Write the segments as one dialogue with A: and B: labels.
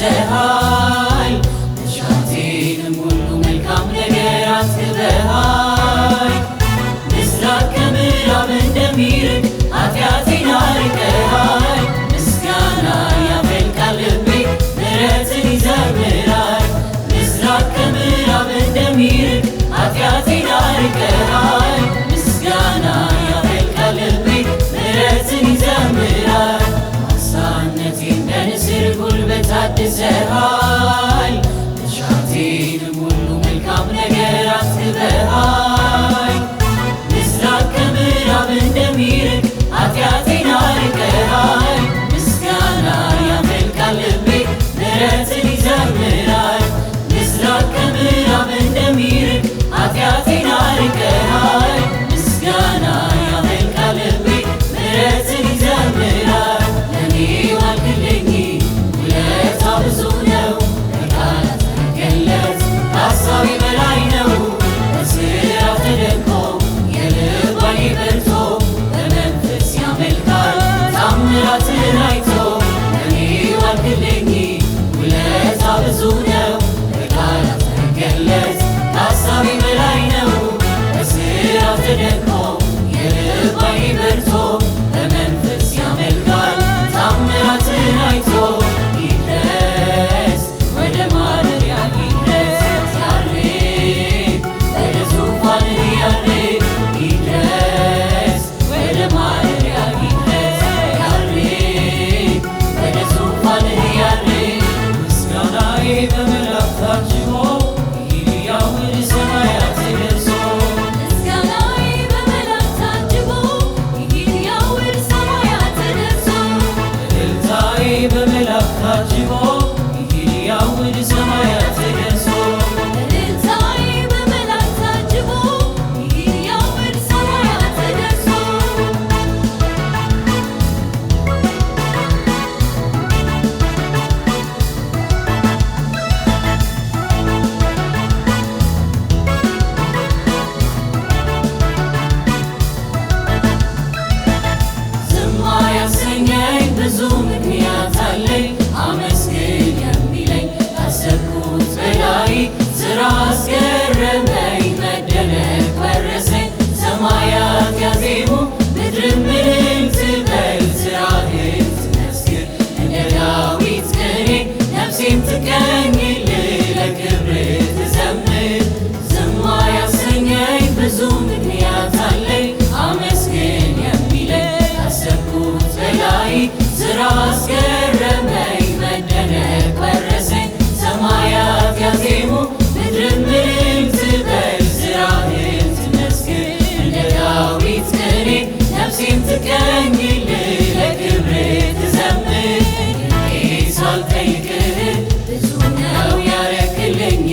A: ታድሰሃል መሻቴንም ሁሉ መልካም ነገር አስበሃል። ምስራቅ ከምዕራብ እንደሚርቅ ኃጢአቴን አርቀሃል። ምስጋና ያፈልቃል ልቤ ምሕረትን ይዘምራል። ምስራቅ ከምዕራብ እንደሚርቅ ኃጢአቴን አርቀሃል። ምስጋና ያፈልቃል ልቤ ምሕረትን ይዘምራል። ማሳነቴን እንደ ንስር ጉልበት ታድሰሃል። መሻቴንም ሁሉ መልካም ነገር አስበሃል። ምስራቅ ከምዕራብ እንደሚርቅ ኃጢአቴን አርቀሃል። ምስጋና ያፈልቃል ልቤ ምሕረትን ይዘምራል። ምስራቅ ከምዕራብ እንደሚርቅ ኃጢአቴን አርቀሃል። ምስጋና ያፈልቃል ልቤ ምሕረትን ይዘምራል። ለኔ ዋልክልኝ ውለታ ብዙ ነው፣ በቃላት አይገለጽ ከሐሳቤ በላይ ነው። በሥራው ተደንቆ የልብ ዓይኔ በርቶ በመንፈስ ያመልካል ተአምራትን አይቶ። ለኔ ዋልክልኝ ውለታ ብዙ ነው፣ በቃላት አይገለጽ ከሐሳቤ በላይ ነው። በሥራው ተደንቆ የልብ ዓይኔ በርቶ በመንፈስ ያመልካል ተአምራትን አይቶ። ይድረስ ወደ ማደሪያ ይድረስ ያርግ ወደ ዙፋንህ ያርግ። ይድረስ ወደ ማደሪያ ይድረስ ያርግ ወደ ዙፋንህ ያርግ። ምስጋናዬ በመላእክት ታጅቦ ይልያው ወደ ሰማያት ደርሶ።
B: ምስጋናዬ በመላእክት ታጅቦ ይልያው ወደ ሰማያት ደርሶ።
A: እልልታዬ በመላእክት ታጅቦ ይልያው ወደ ሰማያት ደርሶ።
B: እልልታዬ በመላእክት ታጅቦ ይልያው ወደ ሰማያት ደርሶ።
A: ዝም ያሰኘኝ ብዙ ምክንያት አለኝ አመስግን የሚለኝ። ካሰብኩት በላይ ሥራ አስገረመኝ መደነቅ ወረሰኝ። ሰማያት ያዜሙ ምድርም እልል ትበል ሥራህን ትመስክር። እንደ ዳዊት ቅኔ ነፍሴም ትቀኝልህ ለክብርህ ትዘምር። ዝም ያሰኘኝ ብዙ ምክንያት አለኝ አመስግን የሚለኝ። ካሰብኩት በላይ ሥራ አስገረመኝ መደነቅ ወረሰኝ። ሰማያት ያዜሙ ምድርም እልል ትበል ሥራህን ትመስክር። እንደ ዳዊት ቅኔ ነፍሴም ትቀኝልህ ለክብርህ ትዘምር። እኔ ሳልጠይቅህ ብዙ ነው ያረክልኝ፣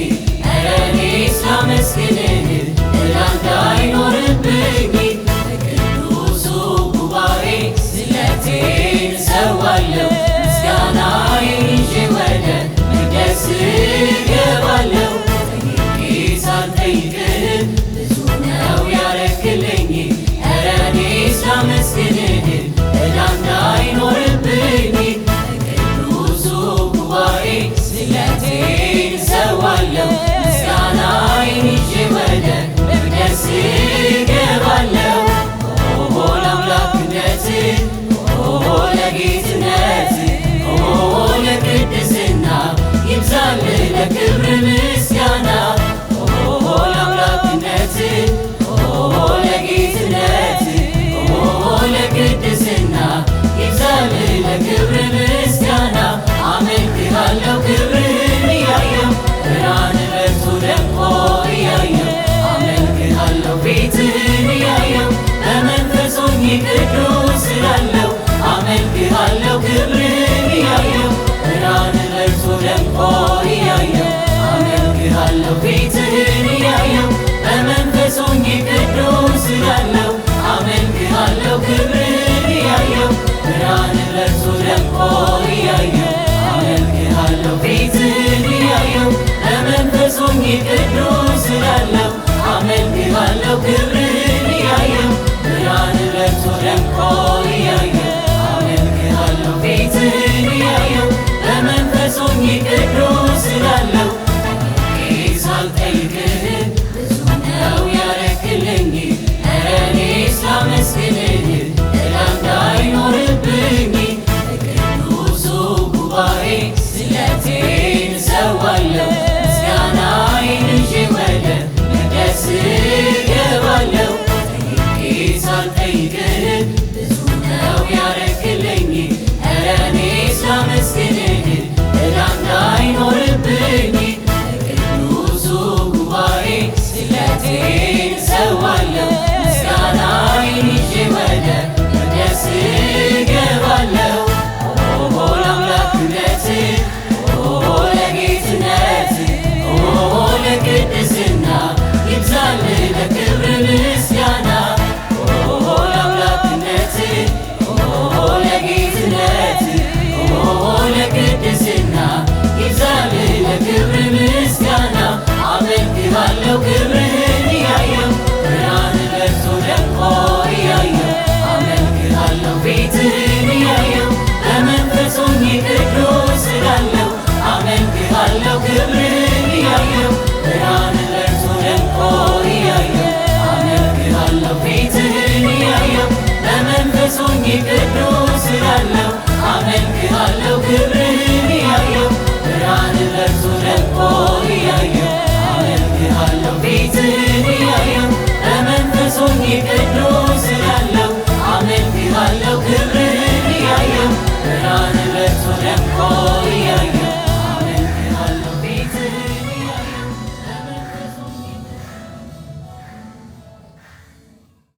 A: ኧረ እኔስ ላመስግንህ ዕዳ እንዳይኖርብኝ። በቅዱሱ ጉባኤ ስለ እገባለሁ ለአምላክነት ለጌትነት ለቅድስና ይብዛል ለክብር ምስጋና ለአምላክነት ለጌትነት ለቅድስና ይብዛል ለክብር ምስጋና አመልክሃለሁ ክብርህን እያየሁ ብርሃን በርቶ ደምቆ እያየሁ አመልክሃለሁ ፊትህን እያየሁ በመንፈስ ሆኜ ቅዱስ ስላለው አመልክሃለሁ ክብርህን እያየሁ ብርሃን በርቶ ደምቆ እያየሁ አመልክሃለሁ ፊትህን እያየሁ በመንፈስ ሆኜ ቅዱስ ስላለው አመልክሃለሁ ክብርህን እያየሁ ብርሃን በርቶ ደምቆ